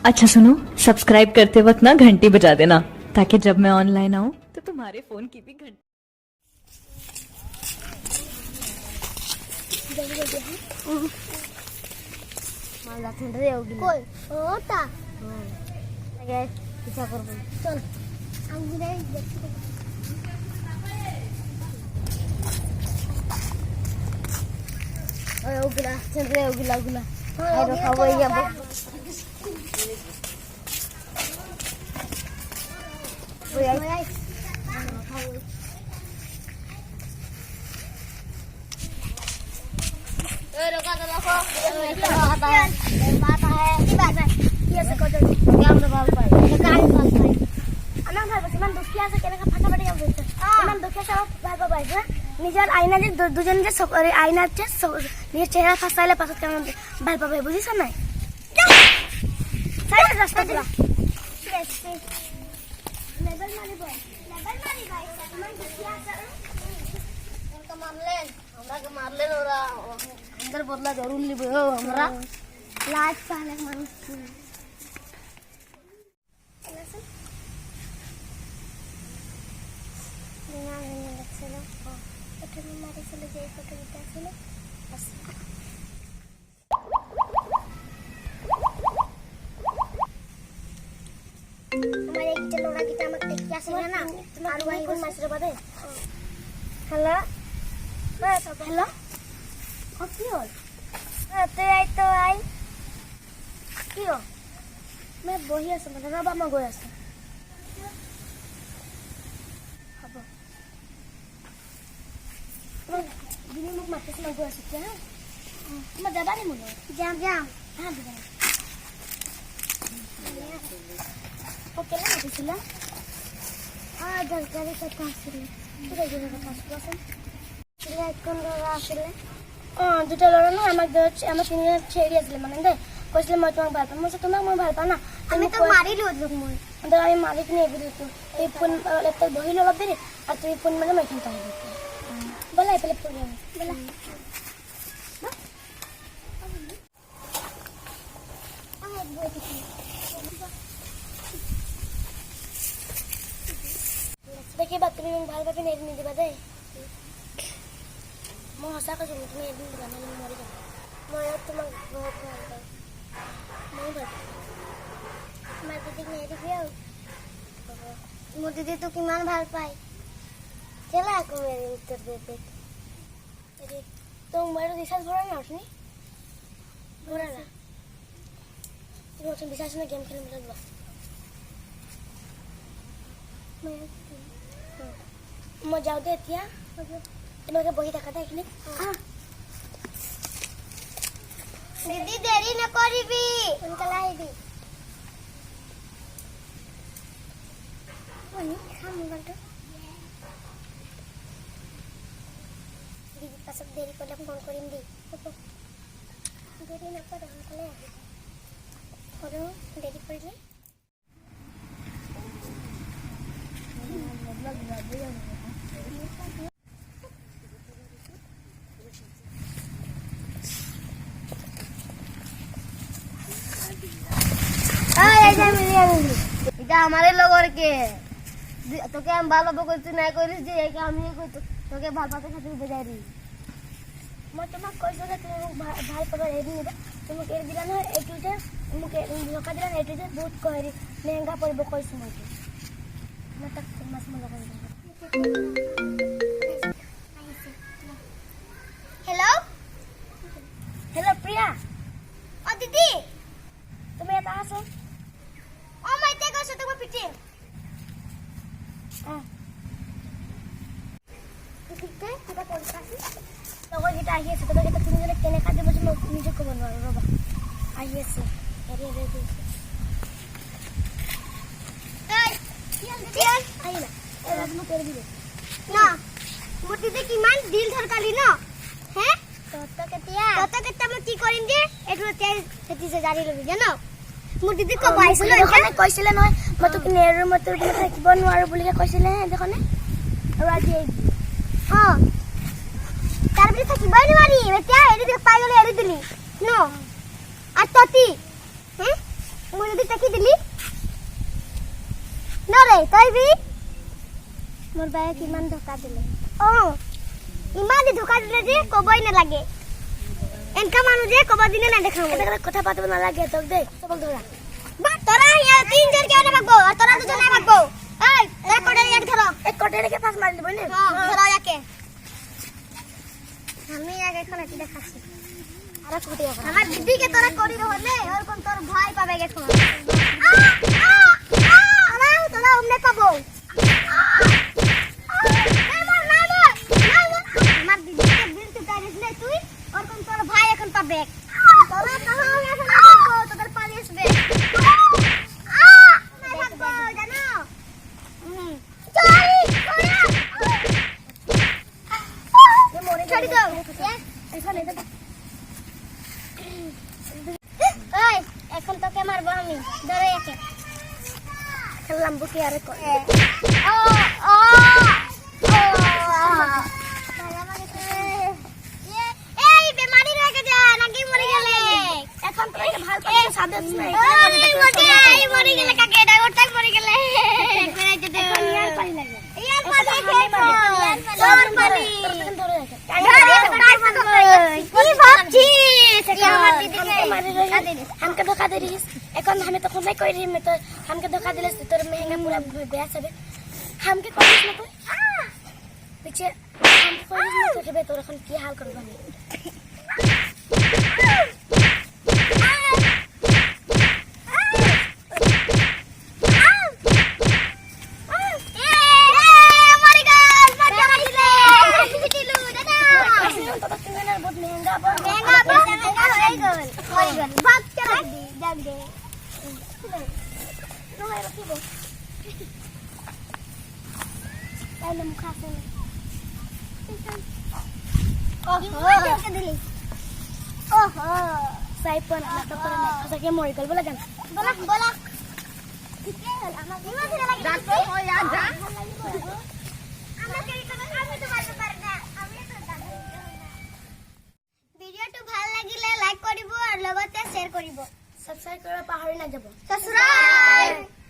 अच्छा सुनो, सब्सक्राइब करते वक्त ना घंटी बजा देना ताकि जब मैं ऑनलाइन आऊँ तो तुम्हारे फोन की भी घंटी। निजर आईना दुजन आईना निज चेहरा फसाइले पास ভাল পাবে বুঝিছ নাই সাইড রাস্তা পুরা লেভেল মারি ভাই মান দুখিয়া আছে उनका मारलेन हमरा के मारलेन ओरा अंदर बदला जरूर लेबे हो हमरा लाज पाले मानुष हमारे एक लोड़ा की टामक देख क्या सुना ना तुम्हारे वहीं को मास्टर बदे हेलो हेलो क्यों तो आई क्यों मैं बही आस मतलब रबा में गई आस दिनी मुख मारते से गई आस क्या मैं जाबा नहीं मुझे जाम हाँ दिदा ओके ना दिसला हाँ दरकारी से कासिले पूरा दिन का कासिले চিড়িয়া কোন লড়া আসলে দুটা লড়া না আমাকে আমার তিনজন ছেড়ে আসলে মানে দে কইছিলে মই তোমাক ভাল পাম মই তোমাক মই ভাল পাও না আমি তো মারিলো লোক মই अंदर আমি মারি কিনে এবি দিত এই ফোন লেপটপ বহিল অলপ দেরি আর তুই ফোন মানে মই কিনতে হবে বলা এপলে ফোন বলা দেখি বা তুমি ভাল পাবি না এদিন দিবা দে मैं हंसा कर तुम्हें एक दिन गाना नहीं मर गया मैं तुम्हें बहुत प्यार करता मैं बस मैं दीदी नहीं दिखी हूँ मुझे दीदी तो किमान भाग पाई चला को मेरे उत्तर देते अरे तो मेरे दिशा थोड़ा ना उसने थोड़ा ना तो तुम दिशा से गेम खेलने मिला बस मैं जाओ दे दिया तुम्हें बही देखा था कि दीदी देरी न करी भी उनका लाई दी हम बंटो दीदी का सब देरी कर फोन करिम दी देरी न कर उनका लाई और देरी कर ले এটা আমারে লগর কে তোকে আমি ভালো বলছি না কইলিস যে এই আমি কই তোকে ভালো পাতে খাतिर বেজাই রি মই তোমাক কইছো যে তুমি ভাই পাবা এদি নিবা তুমি এর দিলা না এটুতে মুকে লোকা দিলা এটুতে বহুত কইরি লেহেঙ্গা পরিব কইছো মই মত মাস মজা করি हेलो हेलो प्रिया ओ दीदी তুমি এটা আসো ও মাইতে গেছো তুমি পিটি পিটিতে এটা কোন কাছে লগর গিটা আইছে তো গিটা তুমি জনে কেনে কাজে বসে নিজে কো বনবা বাবা আইছে আরে রে রে এই চিয়াল আইলা এরা তুমি করে দিবে না মুটি দে কি মান দিল ধরকালি না হ্যাঁ তত কেতিয়া মই কি কৰিম যে এটো তেল সেতিছে জাৰি লবি জানো মোৰ দিদি কব আইছিল এখানে কৈছিলে নহয় মই তো নেৰৰ মত থাকিব নোৱাৰো বুলি কৈছিলে হে দেখনে আৰু আজি তাৰ ভিতৰে থাকিবই নোৱাৰি এতিয়া এৰি পাই গলে এৰি দিলি ন আর ততি হ্যাঁ মই যদি কি দিলি নরে তাই বি মোর বায়ে কিমান ধোকা দিলে ইমান ধোকা দিলে যে কবই না লাগে এনকা মানুষ যে কবা দিনে না দেখাবো এটা কথা পাতব না লাগে তোক দে সবল ধরা বা তোরা ইয়া তিন জন কে না ভাগবো আর তোরা দুজন না ভাগবো এই এক কোটে এক ধরো এক কোটে কে পাস মার দিব না ধরো একে আমি আগে এখন এটি দেখাচ্ছি আর কোটে আমার দিদি কে তোরা করি হলে আর কোন তোর ভাই পাবে গে এখন তোরা ওমনে পাবো আমার দিদি কে দিল তো তাইলে তুই আর কোন তোর ভাই এখন পাবে তোরা কহাं এখন আসবো তোদের পালি আসবে ভাগবো জানো চল মোরে ছাড়ি দাও এখন এটা এই এখন তোকে মারবো আমি ধরে একে খেললাম বুকে আরে করে এই বেমারি রেখে যা নাকি মরে গেলে এখন তো ভালো করে সাদত নাই এই মরে গেলে কাকে এটা ওটাই মরে গেলে করে যেতে এখন ইয়ার পানি লাগে ইয়ার পানি তোর পানি ধরে রাখ কি ভাবছিস আমার দিদিকে हमके धोखा दे रही এখন আমি তো কোথায় কই রে তো हमके धोखा दिले তোর মেহেঙ্গা पूरा बेस হবে हमके কইস না তুই पीछे हमके কইস না তোকে বে তোর এখন কি হাল করব আমি Lain muka saya. Saya pun anak dokter nak. Saya mau ikut bola kan? Bola, bola. Kecil, anak bola tidak lagi. Jatuh, oh ya, jatuh. Anak kayak itu kami tu baru pernah. Kami tu tak. Video tu ভাল লাগিলে like করিব আর লগতে share করিব। Subscribe করা পাহৰি না যাব। Subscribe